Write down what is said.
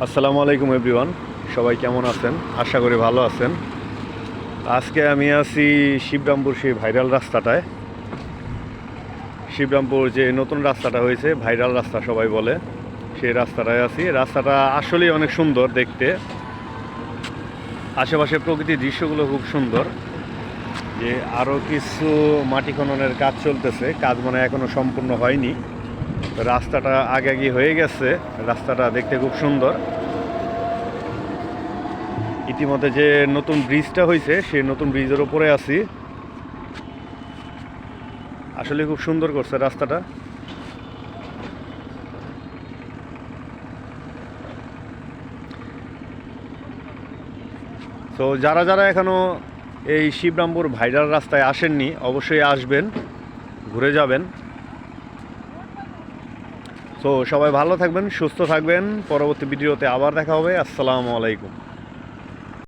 আসসালামু আলাইকুম এভরিওয়ান, সবাই কেমন আছেন? আশা করি ভালো আছেন। আজকে আমি আছি শিবরামপুর, সেই ভাইরাল রাস্তাটায়। শিবরামপুর যে নতুন রাস্তাটা হয়েছে, ভাইরাল রাস্তা সবাই বলে, সেই রাস্তাটায় আছি। রাস্তাটা আসলেই অনেক সুন্দর দেখতে, আশেপাশে প্রকৃতির দৃশ্যগুলো খুব সুন্দর। যে আরও কিছু মাটি খননের কাজ চলতেছে, কাজ মনে হয় এখনও সম্পূর্ণ হয়নি। রাস্তাটা আগে হয়ে গেছে, রাস্তাটা দেখতে খুব সুন্দর। ইতিমধ্যে যে নতুন ব্রিজটা হয়েছে, সেই নতুন ব্রিজের ওপরে আছি। আসলে খুব সুন্দর করছে রাস্তাটা। তো যারা যারা এখনো এই শিবরামপুর ভাইরাল রাস্তায় আসেননি, অবশ্যই আসবেন, ঘুরে যাবেন। তো সবাই ভালো থাকবেন, সুস্থ থাকবেন। পরবর্তী ভিডিওতে আবার দেখা হবে। আসসালামু আলাইকুম।